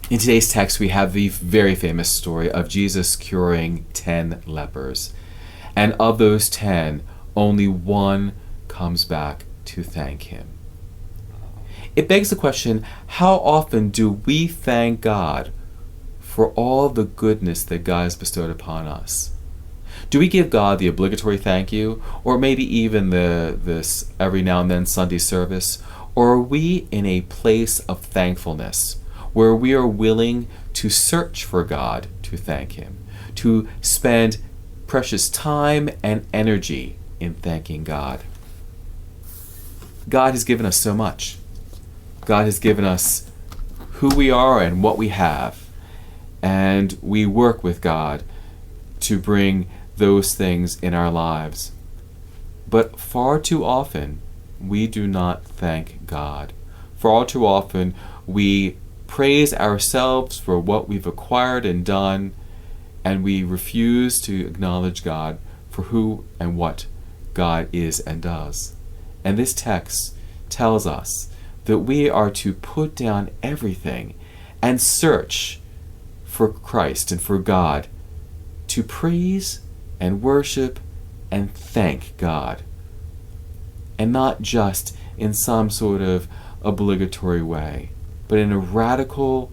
In today's text, we have the very famous story of Jesus curing 10 lepers. And of those 10, only one comes back to thank him. It begs the question, how often do we thank God for all the goodness that God has bestowed upon us? Do we give God the obligatory thank you, or maybe even this every now and then Sunday service? Or are we in a place of thankfulness where we are willing to search for God to thank him, to spend precious time and energy in thanking God? God has given us so much. God has given us who we are and what we have. And we work with God to bring those things in our lives. But far too often, we do not thank God. Far too often, we praise ourselves for what we've acquired and done, and we refuse to acknowledge God for who and what God is and does. And this text tells us that we are to put down everything and search for Christ and for God, to praise and worship and thank God, and not just in some sort of obligatory way, but in a radical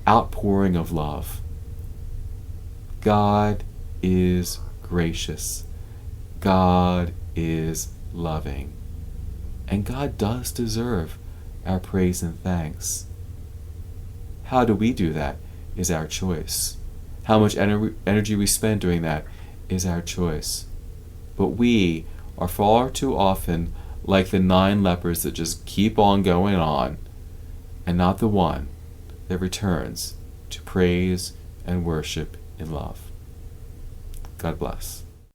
outpouring of love. God is gracious. God is loving. And God does deserve our praise and thanks. How do we do that is our choice. How much energy we spend doing that is our choice. But we are far too often like the 9 lepers that just keep on going on, and not the one that returns to praise and worship in love. God bless.